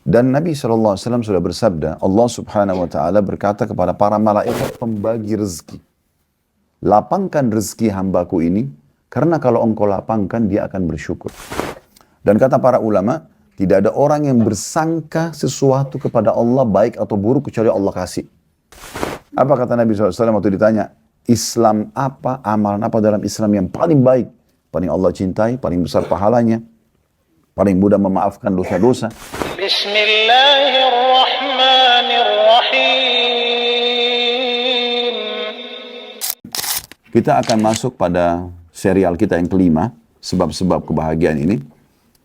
Dan Nabi SAW sudah bersabda, Allah Subhanahu wa Ta'ala berkata kepada para malaikat pembagi rezeki, lapangkan rezeki hambaku ini, karena kalau engkau lapangkan dia akan bersyukur. Dan kata para ulama, tidak ada orang yang bersangka sesuatu kepada Allah baik atau buruk kecuali Allah kasih. Apa kata Nabi SAW waktu ditanya, Islam apa, amalan apa dalam Islam yang paling baik, paling Allah cintai, paling besar pahalanya, paling mudah memaafkan dosa-dosa? Bismillahirrahmanirrahim. Kita akan masuk pada serial kita yang kelima, sebab-sebab kebahagiaan ini,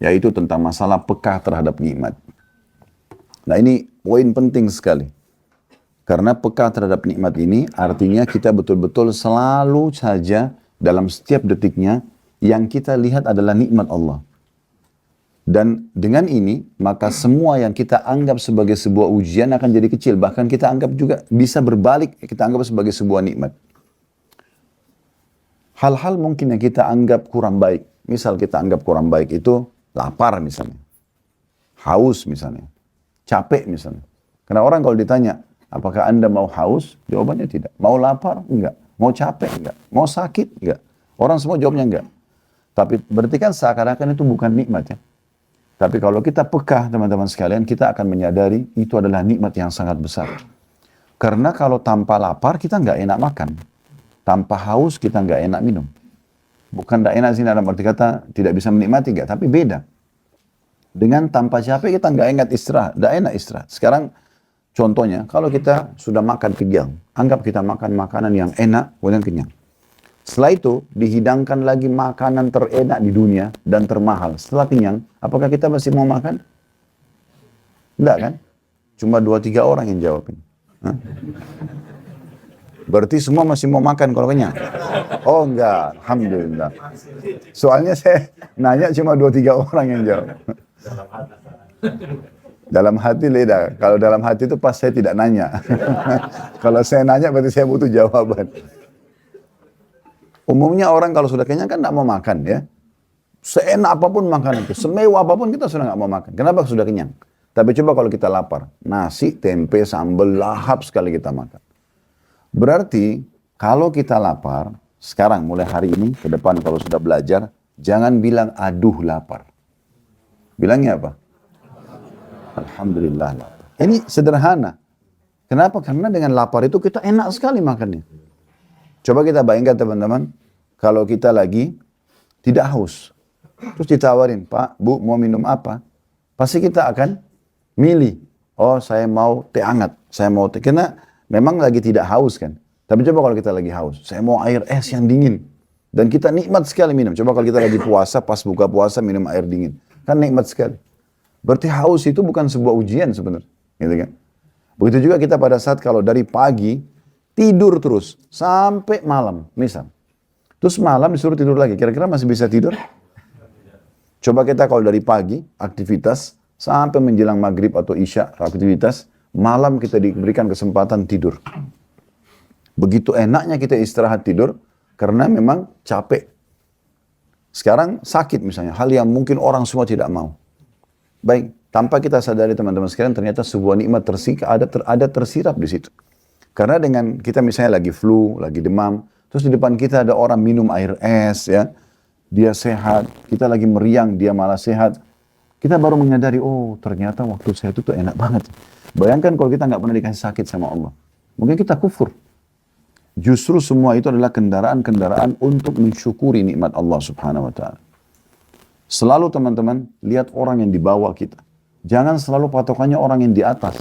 yaitu tentang masalah peka terhadap nikmat. Nah, ini poin penting sekali. Karena peka terhadap nikmat ini artinya kita betul-betul selalu saja dalam setiap detiknya yang kita lihat adalah nikmat Allah. Dan dengan ini, maka semua yang kita anggap sebagai sebuah ujian akan jadi kecil. Bahkan kita anggap juga bisa berbalik, kita anggap sebagai sebuah nikmat. Hal-hal mungkin yang kita anggap kurang baik. Misal kita anggap kurang baik itu lapar misalnya. Haus misalnya. Capek misalnya. Karena orang kalau ditanya, apakah Anda mau haus? Jawabannya tidak. Mau lapar? Enggak. Mau capek? Enggak. Mau sakit? Enggak. Orang semua jawabnya enggak. Tapi berarti kan seakan-akan itu bukan nikmat ya. Tapi kalau kita peka teman-teman sekalian, kita akan menyadari itu adalah nikmat yang sangat besar. Karena kalau tanpa lapar kita nggak enak makan. Tanpa haus kita nggak enak minum. Bukan nggak enak sih dalam arti kata tidak bisa menikmati nggak, tapi beda. Dengan tanpa capek kita nggak enak istirahat. Sekarang contohnya, kalau kita sudah makan kenyang, anggap kita makan makanan yang enak, kemudian kenyang. Setelah itu, dihidangkan lagi makanan terenak di dunia dan termahal. Setelah kenyang, apakah kita masih mau makan? Enggak kan? Cuma 2-3 orang yang jawab ini. Hah? Berarti semua masih mau makan kalau kenyang? Oh enggak, Alhamdulillah. Soalnya saya nanya cuma 2-3 orang yang jawab. Dalam hati beda. Kalau dalam hati itu pas saya tidak nanya. Kalau saya nanya berarti saya butuh jawaban. Umumnya orang kalau sudah kenyang kan tidak mau makan ya. Seenak apapun makanan itu, semewah apapun kita sudah nggak mau makan. Kenapa? Sudah kenyang. Tapi coba kalau kita lapar, nasi, tempe, sambal, lahap sekali kita makan. Berarti kalau kita lapar, sekarang mulai hari ini, ke depan kalau sudah belajar, jangan bilang aduh lapar. Bilangnya apa? Alhamdulillah lapar. Ini sederhana. Kenapa? Karena dengan lapar itu kita enak sekali makannya. Coba kita bayangkan teman-teman, kalau kita lagi tidak haus, terus ditawarin, Pak, Bu, mau minum apa? Pasti kita akan milih, oh saya mau teh hangat, saya mau teh, karena memang lagi tidak haus kan. Tapi coba kalau kita lagi haus, saya mau air es yang dingin. Dan kita nikmat sekali minum. Coba kalau kita lagi puasa, pas buka puasa minum air dingin. Kan nikmat sekali. Berarti haus itu bukan sebuah ujian sebenarnya. Gitu kan? Begitu juga kita pada saat kalau dari pagi, tidur terus sampai malam, misal. Terus malam disuruh tidur lagi, kira-kira masih bisa tidur? Coba kita kalau dari pagi, aktivitas, sampai menjelang maghrib atau isya, aktivitas, malam kita diberikan kesempatan tidur. Begitu enaknya kita istirahat tidur, karena memang capek. Sekarang sakit misalnya, hal yang mungkin orang semua tidak mau. Baik, tanpa kita sadari teman-teman sekalian, ternyata sebuah nikmat ada tersirap di situ. Karena dengan kita misalnya lagi flu, lagi demam, terus di depan kita ada orang minum air es, ya, dia sehat, kita lagi meriang, dia malah sehat. Kita baru menyadari, oh ternyata waktu sehat itu enak banget. Bayangkan kalau kita nggak pernah dikasih sakit sama Allah. Mungkin kita kufur. Justru semua itu adalah kendaraan-kendaraan untuk mensyukuri nikmat Allah Subhanahu wa Ta'ala. Selalu teman-teman, lihat orang yang di bawah kita. Jangan selalu patokannya orang yang di atas.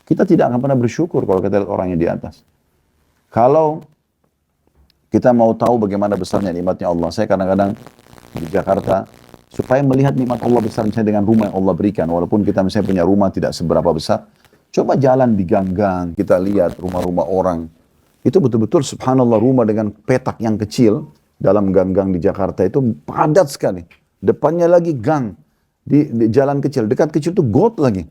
Kita tidak akan pernah bersyukur kalau kita lihat orang yang di atas. Kalau kita mau tahu bagaimana besarnya nikmatnya Allah, saya kadang-kadang di Jakarta, supaya melihat nikmat Allah besar misalnya dengan rumah yang Allah berikan, walaupun kita misalnya punya rumah tidak seberapa besar, coba jalan di gang-gang, kita lihat rumah-rumah orang. Itu betul-betul subhanallah rumah dengan petak yang kecil, dalam gang-gang di Jakarta itu padat sekali. Depannya lagi gang, di jalan kecil, dekat kecil itu got lagi.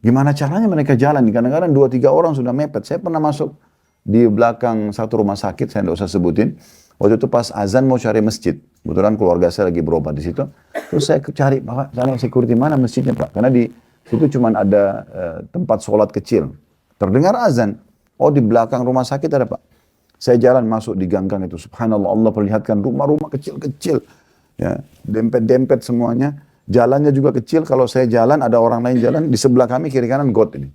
Gimana caranya mereka jalan? Kadang-kadang 2-3 orang sudah mepet. Saya pernah masuk di belakang satu rumah sakit, saya tidak usah sebutin. Waktu itu pas azan mau cari masjid. Kebetulan keluarga saya lagi berobat di situ. Terus saya cari, Pak, sana security mana masjidnya Pak? Karena di Situ cuma ada tempat sholat kecil. Terdengar azan. Oh, di belakang rumah sakit ada, Pak. Saya jalan masuk di gang-gang itu. Subhanallah, Allah perlihatkan rumah-rumah kecil-kecil. Ya, dempet-dempet semuanya. Jalannya juga kecil. Kalau saya jalan, ada orang lain jalan. Di sebelah kami, kiri kanan got ini.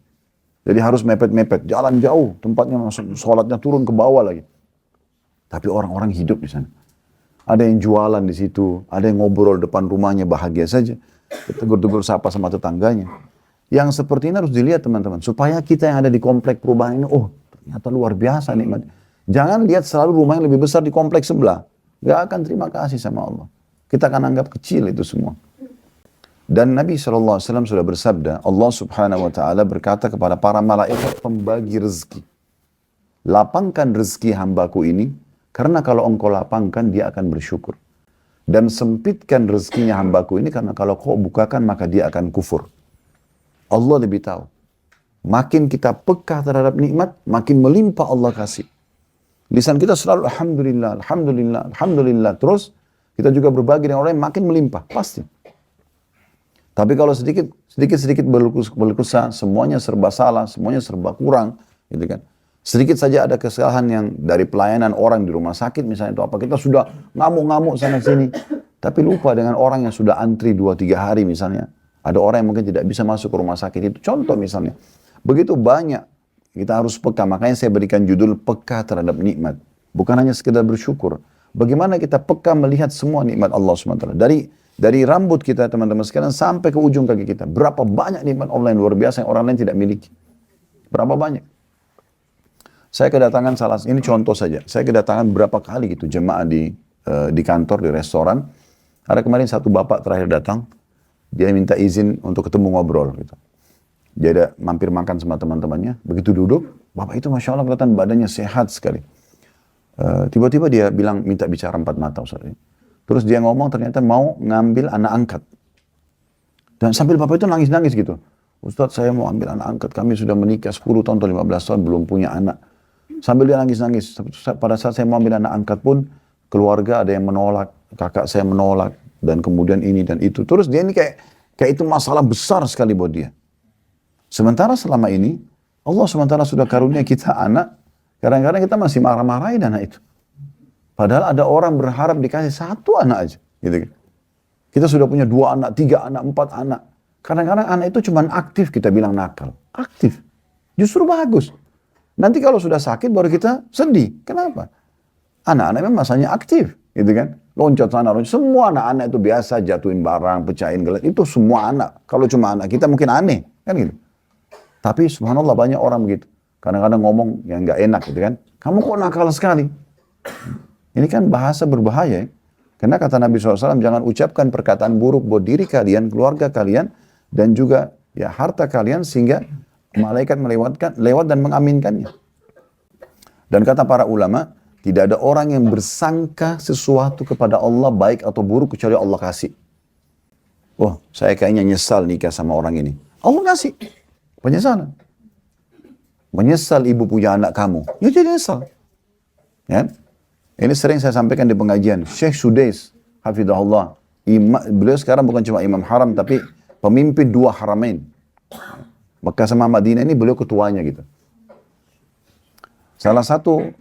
Jadi harus mepet-mepet. Jalan jauh. Tempatnya masuk, sholatnya turun ke bawah lagi. Tapi orang-orang hidup di sana. Ada yang jualan di situ. Ada yang ngobrol depan rumahnya, bahagia saja. Tegur-tegur sapa sama tetangganya. Yang seperti ini harus dilihat, teman-teman. Supaya kita yang ada di komplek perubahan ini, oh ternyata luar biasa nikmat. Jangan lihat selalu rumah yang lebih besar di komplek sebelah. Gak akan terima kasih sama Allah. Kita akan anggap kecil itu semua. Dan Nabi SAW sudah bersabda, Allah Subhanahu wa Ta'ala berkata kepada para malaikat pembagi rezeki, lapangkan rezeki hambaku ini, karena kalau engkau lapangkan dia akan bersyukur. Dan sempitkan rezekinya hambaku ini, karena kalau kau bukakan maka dia akan kufur. Allah lebih tahu. Makin kita peka terhadap nikmat, makin melimpah Allah kasih. Lisan kita selalu Alhamdulillah, Alhamdulillah, Alhamdulillah. Terus kita juga berbagi dengan orang yang makin melimpah, pasti. Tapi kalau sedikit berluku kesah, semuanya serba salah, semuanya serba kurang, gitu kan. Sedikit saja ada kesalahan yang dari pelayanan orang di rumah sakit misalnya itu apa, kita sudah ngamuk-ngamuk sana sini, tapi lupa dengan orang yang sudah antri 2-3 hari misalnya. Ada orang yang mungkin tidak bisa masuk ke rumah sakit itu, contoh misalnya. Begitu banyak, kita harus peka, makanya saya berikan judul peka terhadap nikmat. Bukan hanya sekedar bersyukur. Bagaimana kita peka melihat semua nikmat Allah SWT. Dari rambut kita teman-teman sekalian sampai ke ujung kaki kita. Berapa banyak nikmat Allah yang luar biasa yang orang lain tidak miliki. Berapa banyak. Saya kedatangan ini contoh saja. Saya kedatangan berapa kali gitu jemaah di kantor, di restoran. Ada kemarin satu bapak terakhir datang. Dia minta izin untuk ketemu ngobrol gitu. Dia ada mampir makan sama teman-temannya. Begitu duduk, bapak itu Masya Allah kelihatan badannya sehat sekali. Tiba-tiba dia bilang minta bicara 4 mata Ustaz. Terus dia ngomong ternyata mau ngambil anak angkat. Dan sambil bapak itu nangis-nangis gitu. Ustaz, saya mau ambil anak angkat. Kami sudah menikah 10 tahun atau 15 tahun belum punya anak. Sambil dia nangis-nangis. Pada saat saya mau ambil anak angkat pun keluarga ada yang menolak. Kakak saya menolak. Dan kemudian ini dan itu. Terus dia ini kayak itu masalah besar sekali buat dia. Sementara selama ini Allah sementara sudah karunia kita anak. Kadang-kadang kita masih marah-marahin anak itu. Padahal ada orang berharap dikasih 1 anak aja. Gitu. Kita sudah punya 2 anak, 3 anak, 4 anak. Kadang-kadang anak itu cuma aktif, kita bilang nakal. Aktif. Justru bagus. Nanti kalau sudah sakit baru kita sedih. Kenapa? Anak-anak memang masanya aktif. Gitu kan? Loncat sana, loncat. Semua anak-anak itu biasa jatuhin barang, pecahin gelas. Itu semua anak. Kalau cuma anak kita mungkin aneh. Kan gitu. Tapi subhanallah banyak orang begitu. Kadang-kadang ngomong yang gak enak gitu kan. Kamu kok nakal sekali? Ini kan bahasa berbahaya ya. Karena kata Nabi SAW, jangan ucapkan perkataan buruk buat diri kalian, keluarga kalian, dan juga ya harta kalian sehingga malaikat lewat dan mengaminkannya. Dan kata para ulama, tidak ada orang yang bersangka sesuatu kepada Allah baik atau buruk kecuali Allah kasih. Oh, saya kayaknya nyesal nikah sama orang ini. Allah kasih. Penyesalan. Menyesal ibu punya anak kamu. Ya jadi nyesal. Ya. Ini sering saya sampaikan di pengajian. Syekh Sudais, hafidhahullah. Beliau sekarang bukan cuma imam haram, tapi pemimpin 2 haramain. Mekah sama Madinah ini beliau ketuanya gitu. Salah satu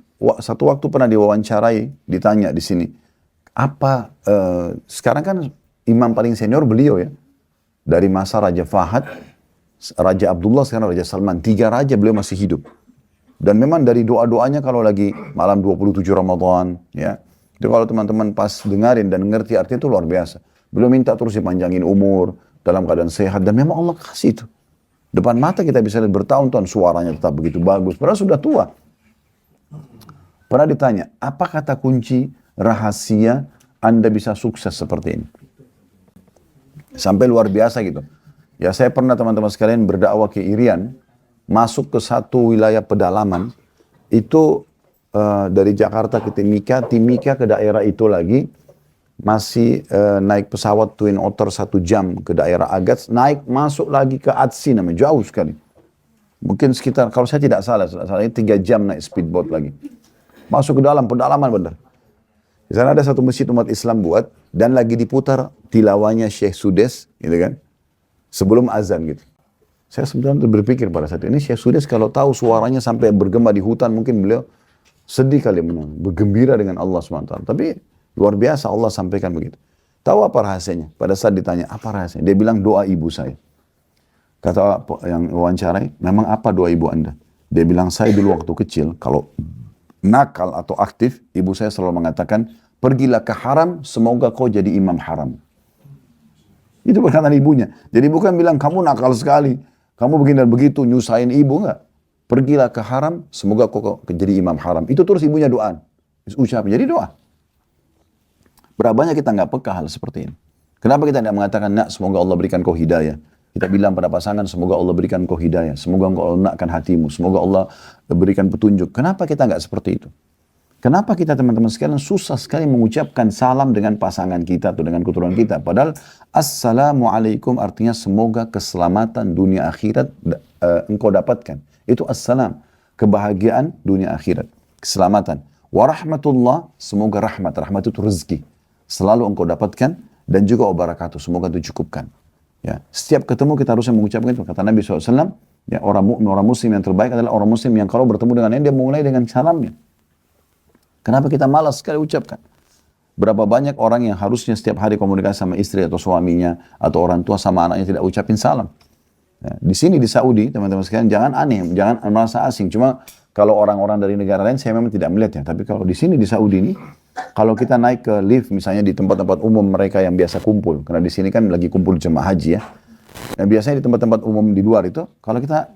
waktu pernah diwawancarai, ditanya di sini. Sekarang kan imam paling senior beliau ya. Dari masa Raja Fahad, Raja Abdullah, sekarang Raja Salman. 3 raja beliau masih hidup. Dan memang dari doa-doanya kalau lagi malam 27 Ramadan, ya, itu kalau teman-teman pas dengarin dan ngerti artinya itu luar biasa. Beliau minta terus dipanjangin umur, dalam keadaan sehat, dan memang Allah kasih itu. Depan mata kita bisa lihat bertahun-tahun suaranya tetap begitu bagus, padahal sudah tua. Pernah ditanya, apa kata kunci rahasia Anda bisa sukses seperti ini? Sampai luar biasa gitu. Ya saya pernah teman-teman sekalian berdakwah ke Irian, masuk ke satu wilayah pedalaman, itu dari Jakarta ke Timika ke daerah itu lagi, masih naik pesawat Twin Otter 1 jam ke daerah Agats, naik masuk lagi ke Atsi namanya, jauh sekali. Mungkin sekitar, kalau saya tidak salah 3 jam naik speedboat lagi. Masuk ke dalam pedalaman benar. Di sana ada satu masjid umat Islam buat, dan lagi diputar tilawahnya Syekh Sudais, gitu kan, sebelum azan gitu. Saya sebenarnya berpikir pada saat ini, Syekh Sudais kalau tahu suaranya sampai bergema di hutan, mungkin beliau sedih kali bergembira dengan Allah SWT. Tapi luar biasa Allah sampaikan begitu. Tahu apa rahasianya? Pada saat ditanya, apa rahasianya? Dia bilang doa ibu saya. Kata yang wawancarai, memang apa doa ibu anda? Dia bilang, saya dulu waktu kecil, kalau nakal atau aktif, ibu saya selalu mengatakan, pergilah ke haram, semoga kau jadi imam haram. Itu perkataan ibunya. Jadi bukan bilang, kamu nakal sekali, kamu begini dan begitu, nyusahin ibu, enggak. Pergilah ke haram, semoga kau jadi imam haram. Itu terus ibunya doa. Ucap, jadi doa. Berapa banyak kita nggak peka hal seperti ini. Kenapa kita tidak mengatakan, nak, semoga Allah berikan kau hidayah. Kita bilang pada pasangan, semoga Allah berikan kau hidayah. Semoga engkau lunakkan hatimu. Semoga Allah berikan petunjuk. Kenapa kita nggak seperti itu? Kenapa kita teman-teman sekalian susah sekali mengucapkan salam dengan pasangan kita atau dengan keturunan kita? Padahal assalamualaikum artinya semoga keselamatan dunia akhirat engkau dapatkan. Itu assalam, kebahagiaan dunia akhirat, keselamatan. Warahmatullah, semoga rahmat. Rahmat itu rezeki. Selalu engkau dapatkan dan juga wabarakatuh. Semoga itu cukupkan. Ya, setiap ketemu kita harusnya mengucapkan itu. Kata Nabi SAW, ya, orang muslim yang terbaik adalah orang muslim yang kalau bertemu dengannya dia mulai dengan salamnya. Kenapa kita malas sekali ucapkan? Berapa banyak orang yang harusnya setiap hari komunikasi sama istri atau suaminya atau orang tua sama anaknya tidak ucapin salam. Ya, di sini di Saudi, teman-teman sekalian, jangan aneh, jangan merasa asing. Cuma kalau orang-orang dari negara lain saya memang tidak melihatnya. Tapi kalau di sini di Saudi ini, kalau kita naik ke lift misalnya di tempat-tempat umum mereka yang biasa kumpul, karena di sini kan lagi kumpul jemaah haji ya. Dan biasanya di tempat-tempat umum di luar itu, kalau kita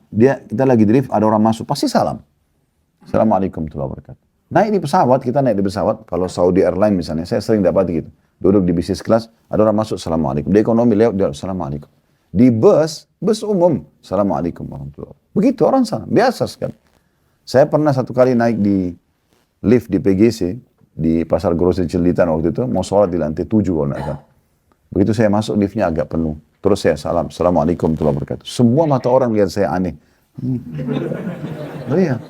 lagi di lift ada orang masuk pasti salam. Assalamualaikum warahmatullahi wabarakatuh. Naik di pesawat, kita naik di pesawat, kalau Saudi Airlines misalnya, saya sering dapat gitu. Duduk di bisnis kelas, ada orang masuk, Assalamualaikum. Di ekonomi lewat, dia Assalamualaikum. Di bus umum, Assalamualaikum warahmatullahi wabarakatuh. Begitu orang salam, biasa sekali. Saya pernah satu kali naik di lift di PGC, di Pasar Grosir Cililitan waktu itu, mau sholat di lantai 7 kalau nggak salah. Begitu saya masuk, liftnya agak penuh. Terus saya salam, Assalamualaikum warahmatullahi wabarakatuh. Semua mata orang lihat saya aneh. Iya.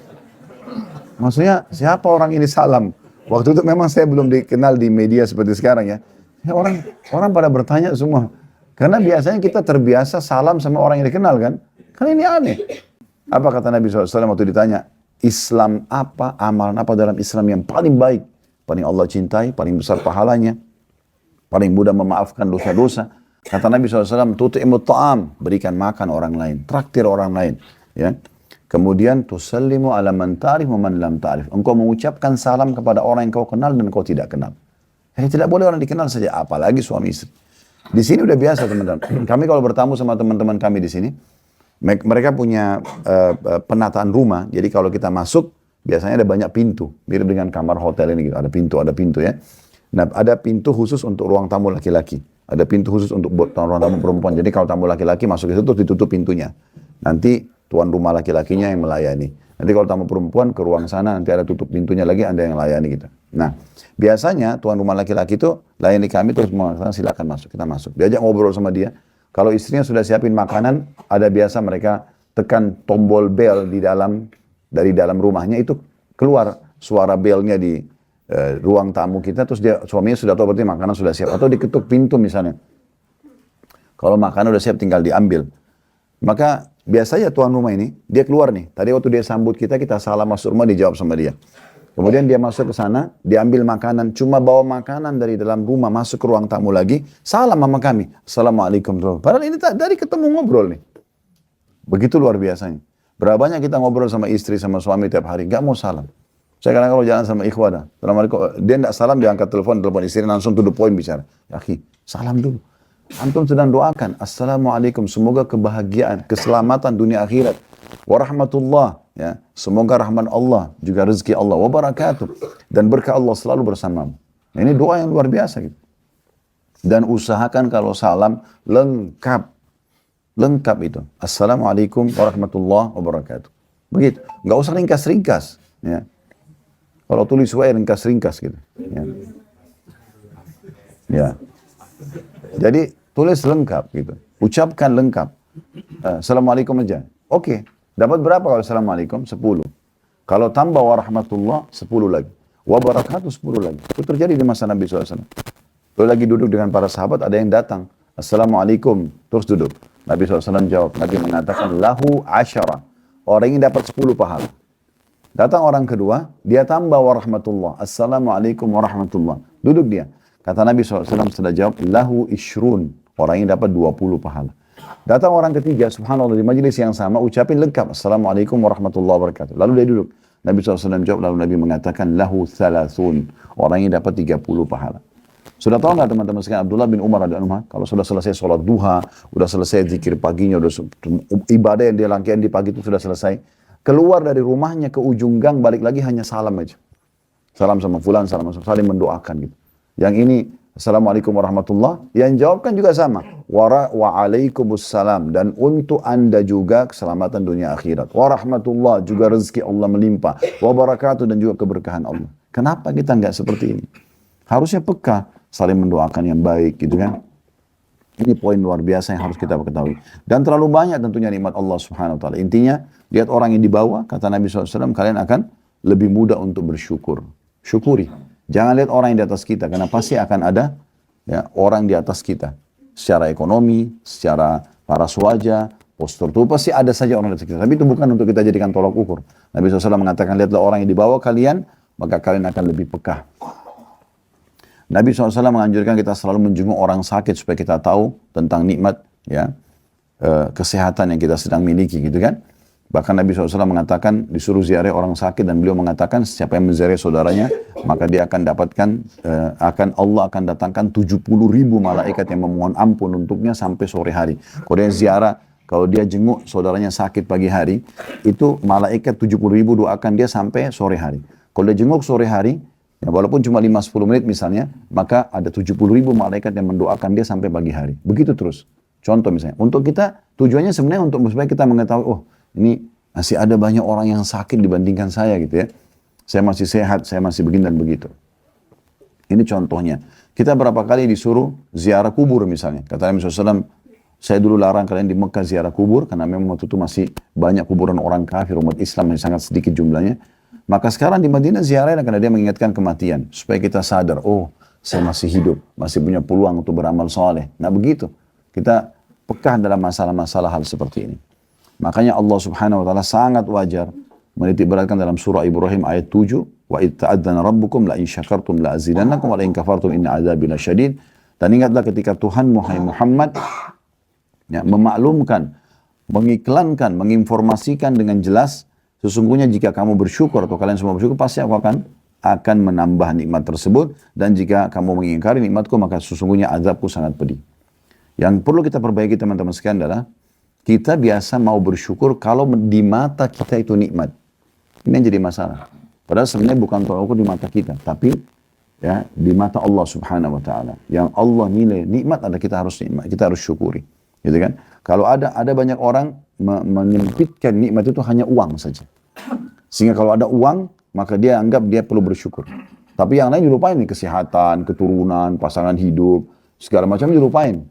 Maksudnya, siapa orang ini salam? Waktu itu memang saya belum dikenal di media seperti sekarang ya. Orang pada bertanya semua. Karena biasanya kita terbiasa salam sama orang yang dikenal kan. Kan ini aneh. Apa kata Nabi SAW waktu ditanya, Islam apa, amalan apa dalam Islam yang paling baik? Paling Allah cintai, paling besar pahalanya, paling mudah memaafkan dosa-dosa. Kata Nabi SAW, tut'imut ta'am, berikan makan orang lain, traktir orang lain. Ya. Kemudian, tusallimu ala man ta'rif wa man lam ta'rif. Engkau mengucapkan salam kepada orang yang kau kenal dan kau tidak kenal. Jadi tidak boleh orang dikenal saja, apalagi suami istri. Di sini udah biasa teman-teman. Kami kalau bertamu sama teman-teman kami di sini, mereka punya penataan rumah. Jadi kalau kita masuk, biasanya ada banyak pintu. Mirip dengan kamar hotel ini gitu. Ada pintu ya. Nah, ada pintu khusus untuk ruang tamu laki-laki. Ada pintu khusus untuk ruang tamu perempuan. Jadi kalau tamu laki-laki masuk ke situ ditutup pintunya. Nanti tuan rumah laki-lakinya yang melayani. Nanti kalau tamu perempuan ke ruang sana, nanti ada tutup pintunya lagi, ada yang layani gitu. Nah, biasanya tuan rumah laki-laki itu layani kami terus mengatakan silakan masuk, kita masuk. Diajak ngobrol sama dia. Kalau istrinya sudah siapin makanan, ada biasa mereka tekan tombol bel dari dalam rumahnya, itu keluar suara belnya di ruang tamu kita, terus suaminya sudah tahu berarti makanan sudah siap. Atau diketuk pintu misalnya. Kalau makanan sudah siap tinggal diambil. Maka biasanya tuan rumah ini, dia keluar nih. Tadi waktu dia sambut kita salam masuk rumah, dijawab sama dia. Kemudian dia masuk ke sana, diambil makanan, cuma bawa makanan dari dalam rumah masuk ke ruang tamu lagi, salam sama kami. Assalamualaikum. Padahal ini dari ketemu ngobrol nih. Begitu luar biasanya. Berapa banyak kita ngobrol sama istri, sama suami tiap hari, gak mau salam. Saya kadang kalau jalan sama ikhwana, dia tidak salam, dia angkat telepon istri, langsung to the point bicara. Ya akhi, salam dulu. Antum sedang doakan, Assalamualaikum, semoga kebahagiaan, keselamatan dunia akhirat. Warahmatullah, ya, semoga rahman Allah, juga rezeki Allah, wabarakatuh, dan berkah Allah selalu bersamamu. Nah, ini doa yang luar biasa gitu. Dan usahakan kalau salam lengkap itu. Assalamualaikum warahmatullahi wabarakatuh. Begitu, nggak usah ringkas-ringkas. Ya. Kalau tulis wae ringkas-ringkas gitu. Ya. Jadi tulis lengkap gitu. Ucapkan lengkap. Assalamualaikum aja. Oke. Dapat berapa kalau Assalamualaikum? 10. Kalau tambah warahmatullah, 10 lagi. Wabarakatuh 10 lagi. Itu terjadi di masa Nabi SAW. Lalu lagi duduk dengan para sahabat, ada yang datang. Assalamualaikum, terus duduk. Nabi SAW jawab, Nabi mengatakan, lahu asyara. Orang ini dapat 10 pahala. Datang orang kedua, dia tambah warahmatullah. Assalamualaikum warahmatullah. Duduk dia. Kata Nabi SAW setelah jawab, lahu ishrun. Orang ini dapat 20 pahala. Datang orang ketiga, subhanallah, di majelis yang sama, ucapin lengkap. Assalamualaikum warahmatullahi wabarakatuh. Lalu dia duduk. Nabi SAW jawab, lalu Nabi mengatakan, lahu thalathun. Orang ini dapat 30 pahala. Sudah tahu nggak teman-teman sekalian, Abdullah bin Umar radhiyallahu anhu, kalau sudah selesai sholat duha, sudah selesai zikir paginya, ibadah yang dia lakukan di pagi itu sudah selesai, keluar dari rumahnya ke ujung gang, balik lagi hanya salam aja. Salam sama fulan, salam sama saling mendoakan gitu. Yang ini, Assalamualaikum warahmatullah, yang jawabkan juga sama. Wa'alaikumussalam, dan untuk anda juga keselamatan dunia akhirat. Warahmatullah, juga rezeki Allah melimpah. Wabarakatuh, dan juga keberkahan Allah. Kenapa kita nggak seperti ini? Harusnya peka, saling mendoakan yang baik gitu kan. Ini poin luar biasa yang harus kita ketahui. Dan terlalu banyak tentunya nikmat Allah Subhanahu wa taala. Intinya, lihat orang yang di bawah, kata Nabi SAW, kalian akan lebih mudah untuk bersyukur. Syukuri. Jangan lihat orang yang di atas kita, karena pasti akan ada ya, orang di atas kita. Secara ekonomi, secara paras wajah, postur tubuh, pasti ada saja orang di atas kita. Tapi itu bukan untuk kita jadikan tolak ukur. Nabi SAW mengatakan, lihatlah orang yang di bawah kalian, maka kalian akan lebih peka. Nabi SAW menganjurkan kita selalu menjenguk orang sakit supaya kita tahu tentang nikmat ya kesehatan yang kita sedang miliki gitu kan. Bahkan Nabi SAW mengatakan disuruh ziarah orang sakit dan beliau mengatakan siapa yang menziarah saudaranya maka dia akan dapatkan Allah akan datangkan 70.000 malaikat yang memohon ampun untuknya sampai sore hari. Kalau dia ziarah, kalau dia jenguk saudaranya sakit pagi hari, itu malaikat 70.000 doakan dia sampai sore hari. Kalau dia jenguk sore hari, ya, walaupun cuma 5-10 menit misalnya, maka ada 70.000 malaikat yang mendoakan dia sampai pagi hari. Begitu terus. Contoh misalnya, untuk kita, tujuannya sebenarnya untuk supaya kita mengetahui, oh ini masih ada banyak orang yang sakit dibandingkan saya gitu ya. Saya masih sehat, saya masih begini dan begitu. Ini contohnya. Kita berapa kali disuruh ziarah kubur misalnya. Kata Nabi SAW, saya dulu larang kalian di Mekah ziarah kubur, karena memang waktu itu masih banyak kuburan orang kafir, umat Islam yang sangat sedikit jumlahnya. Maka sekarang di Madinah ziarah karena dia mengingatkan kematian. Supaya kita sadar, oh saya masih hidup, masih punya peluang untuk beramal soleh. Nah begitu, kita peka dalam masalah-masalah hal seperti ini. Makanya Allah Subhanahu wa taala sangat wajar menitik beratkan dalam surah Ibrahim ayat 7, wa id ta'adzana rabbukum la in syakartum la azidannakum wa la in kafartum inna adzabi lasyadid. Dan ingatlah ketika Tuhan Muhammad ya, memaklumkan, mengiklankan, menginformasikan dengan jelas, sesungguhnya jika kamu bersyukur atau kalian semua bersyukur, pasti aku akan menambah nikmat tersebut, dan jika kamu mengingkari nikmatku maka sesungguhnya azabku sangat pedih. Yang perlu kita perbaiki teman-teman sekalian adalah kita biasa mau bersyukur kalau di mata kita itu nikmat. Ini yang jadi masalah. Padahal sebenarnya bukan tolak ukur di mata kita, tapi ya di mata Allah Subhanahu wa taala. Yang Allah nilai nikmat adalah kita harus nikmat, kita harus syukuri. Gitu kan? Kalau ada banyak orang menyempitkan nikmat itu hanya uang saja. Sehingga kalau ada uang, maka dia anggap dia perlu bersyukur. Tapi yang lain dilupain nih, kesehatan, keturunan, pasangan hidup, segala macam dilupain.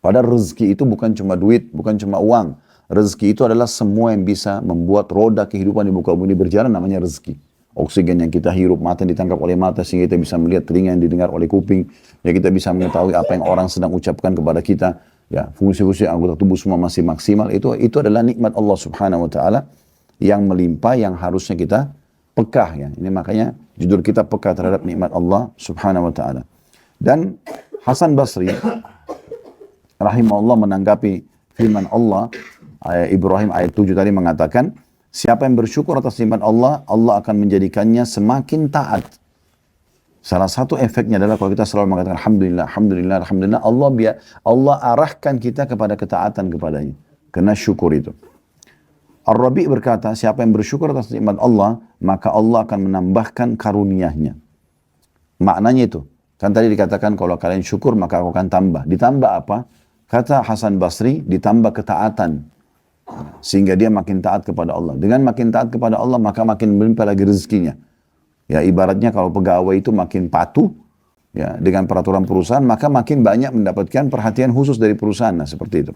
Padahal rezeki itu bukan cuma duit, bukan cuma uang. Rezeki itu adalah semua yang bisa membuat roda kehidupan di muka bumi berjalan, namanya rezeki. Oksigen yang kita hirup, mata yang ditangkap oleh mata sehingga kita bisa melihat, telinga yang didengar oleh kuping, ya kita bisa mengetahui apa yang orang sedang ucapkan kepada kita, ya fungsi-fungsi anggota tubuh semua masih maksimal. Itu adalah nikmat Allah Subhanahu wa taala yang melimpah, yang harusnya kita peka ya. Ini makanya judul kita peka terhadap nikmat Allah Subhanahu wa taala. Dan Hasan Basri rahimahullah menanggapi firman Allah Ibrahim ayat 7 tadi mengatakan, siapa yang bersyukur atas nikmat Allah, Allah akan menjadikannya semakin taat. Salah satu efeknya adalah kalau kita selalu mengatakan alhamdulillah, alhamdulillah, alhamdulillah, Allah arahkan kita kepada ketaatan kepadanya. Karena syukur itu. Ar-Rabi berkata, siapa yang bersyukur atas nikmat Allah, maka Allah akan menambahkan karunia-Nya. Maknanya itu. Kan tadi dikatakan kalau kalian syukur maka aku akan tambah. Ditambah apa? Kata Hasan Basri, ditambah ketaatan. Sehingga dia makin taat kepada Allah. Dengan makin taat kepada Allah, maka makin melimpah lagi rezekinya. Ya, ibaratnya kalau pegawai itu makin patuh ya, dengan peraturan perusahaan, maka makin banyak mendapatkan perhatian khusus dari perusahaan. Nah, seperti itu.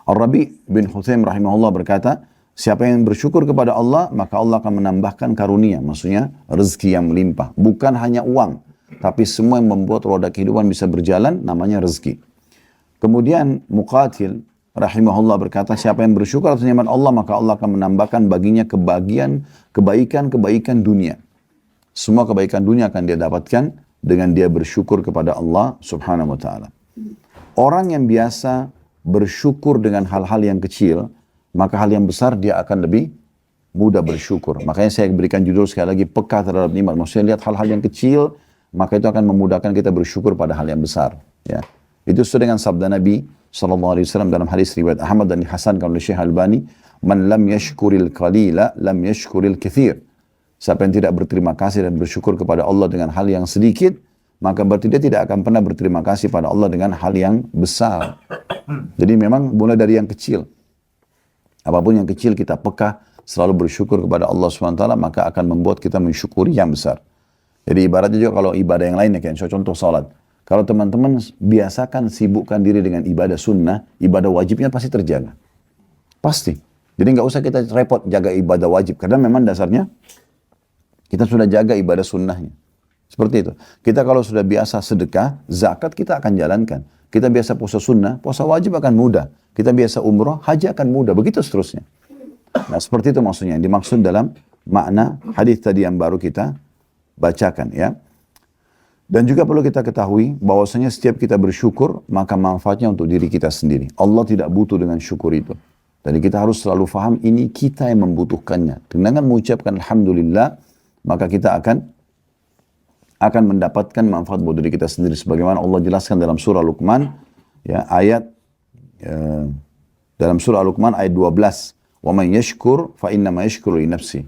Ar-Rabi bin Huthaim rahimahullah berkata, siapa yang bersyukur kepada Allah, maka Allah akan menambahkan karunia. Maksudnya, rezeki yang melimpah. Bukan hanya uang. tapi semua yang membuat roda kehidupan bisa berjalan namanya rezeki. Kemudian Muqatil rahimahullah berkata, siapa yang bersyukur atas nikmat Allah, maka Allah akan menambahkan baginya kebaikan dunia. Semua kebaikan dunia akan dia dapatkan dengan dia bersyukur kepada Allah subhanahu wa ta'ala. Orang yang biasa bersyukur dengan hal-hal yang kecil, maka hal yang besar dia akan lebih mudah bersyukur. Makanya saya berikan judul sekali lagi, peka terhadap nikmat. Maksudnya lihat hal-hal yang kecil, maka itu akan memudahkan kita bersyukur pada hal yang besar. Ya. Itu sesuai dengan sabda Nabi SAW dalam hadis riwayat Ahmad dan dihasankan oleh Syekh Albani, "Man lam yashkuril qalila, lam yashkuril katsir." Siapa yang tidak berterima kasih dan bersyukur kepada Allah dengan hal yang sedikit, maka berarti dia tidak akan pernah berterima kasih pada Allah dengan hal yang besar. Jadi memang mulai dari yang kecil. Apapun yang kecil kita peka, selalu bersyukur kepada Allah SWT, maka akan membuat kita mensyukuri yang besar. Jadi ibaratnya juga kalau ibadah yang lainnya, kayak contoh salat. Kalau teman-teman biasakan sibukkan diri dengan ibadah sunnah, ibadah wajibnya pasti terjaga. Pasti. Jadi nggak usah kita repot jaga ibadah wajib, karena memang dasarnya kita sudah jaga ibadah sunnahnya. Seperti itu. Kita kalau sudah biasa sedekah, zakat kita akan jalankan. Kita biasa puasa sunnah, puasa wajib akan mudah. Kita biasa umroh, haji akan mudah. Begitu seterusnya. Nah seperti itu maksudnya. Yang dimaksud dalam makna hadis tadi yang baru kita bacakan ya. Dan juga perlu kita ketahui bahwasanya setiap kita bersyukur, maka manfaatnya untuk diri kita sendiri. Allah tidak butuh dengan syukur itu. Jadi kita harus selalu faham ini kita yang membutuhkannya. Dengan mengucapkan Alhamdulillah, maka kita akan mendapatkan manfaat buat diri kita sendiri. Sebagaimana Allah jelaskan dalam surah Luqman, ya, dalam surah Luqman ayat 12. Wa man yashkur fa innama yashkuru li nafsi.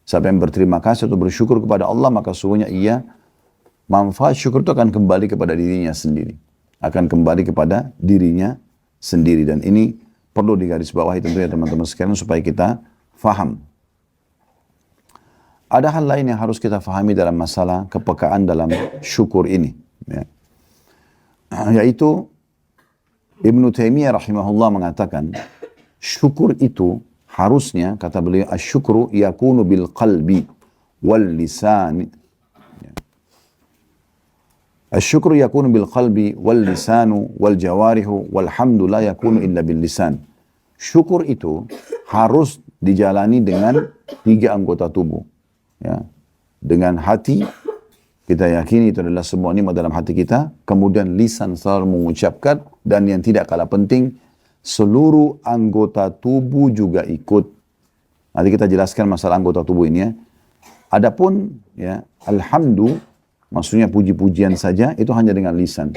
Siapa yang berterima kasih atau bersyukur kepada Allah, maka sesungguhnya ia manfaat syukur itu akan kembali kepada dirinya sendiri. Akan kembali kepada dirinya sendiri. Dan ini perlu digarisbawahi tentunya teman-teman sekalian supaya kita faham. Ada hal lain yang harus kita fahami dalam masalah kepekaan dalam syukur ini. Ya. Yaitu Ibnu Taimiyah rahimahullah mengatakan, syukur itu harusnya, kata beliau, asyukru yakunu bil qalbi wal lisani. Asyukru yakunu bil qalbi wal lisanu wal jawarihu walhamdu la yakunu illa bil lisan. Syukur itu harus dijalani dengan 3 anggota tubuh. Ya. Dengan hati, kita yakini itu adalah semua nikmat dalam hati kita. Kemudian lisan selalu mengucapkan, dan yang tidak kalah penting, seluruh anggota tubuh juga ikut. Nanti kita jelaskan masalah anggota tubuh ini ya. Adapun ya, alhamdulillah, maksudnya puji-pujian saja, itu hanya dengan lisan.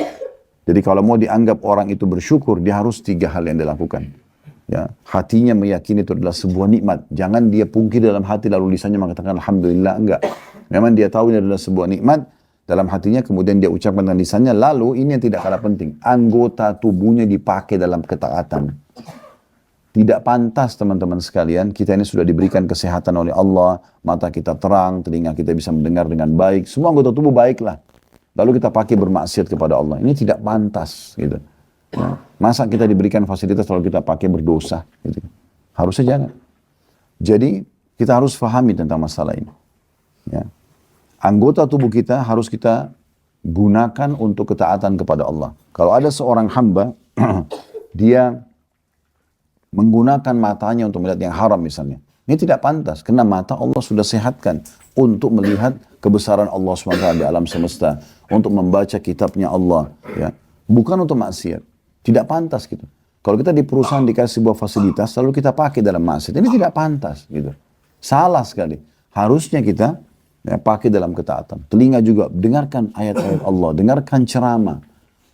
Jadi kalau mau dianggap orang itu bersyukur, dia harus 3 hal yang dilakukan. Ya, hatinya meyakini itu adalah sebuah nikmat. Jangan dia pungkir dalam hati lalu lisannya mengatakan Alhamdulillah, enggak. Memang dia tahu ini adalah sebuah nikmat dalam hatinya, kemudian dia ucapkan dengan lisannya. Lalu ini yang tidak kalah penting, anggota tubuhnya dipakai dalam ketaatan. Tidak pantas teman-teman sekalian, kita ini sudah diberikan kesehatan oleh Allah, mata kita terang, telinga kita bisa mendengar dengan baik, semua anggota tubuh baiklah. Lalu kita pakai bermaksiat kepada Allah, ini tidak pantas gitu. Ya. Masa kita diberikan fasilitas lalu kita pakai berdosa gitu. Harusnya jangan. Jadi kita harus fahami tentang masalah ini. Ya. Anggota tubuh kita harus kita gunakan untuk ketaatan kepada Allah. Kalau ada seorang hamba, dia menggunakan matanya untuk melihat yang haram misalnya. Ini tidak pantas, karena mata Allah sudah sehatkan untuk melihat kebesaran Allah SWT di alam semesta, untuk membaca kitabnya Allah, ya. Bukan untuk maksiat. Tidak pantas gitu. Kalau kita di perusahaan dikasih sebuah fasilitas, lalu kita pakai dalam maksiat, ini tidak pantas gitu. Salah sekali. Harusnya kita ya, pakai dalam ketaatan. Telinga juga, dengarkan ayat-ayat Allah, dengarkan ceramah.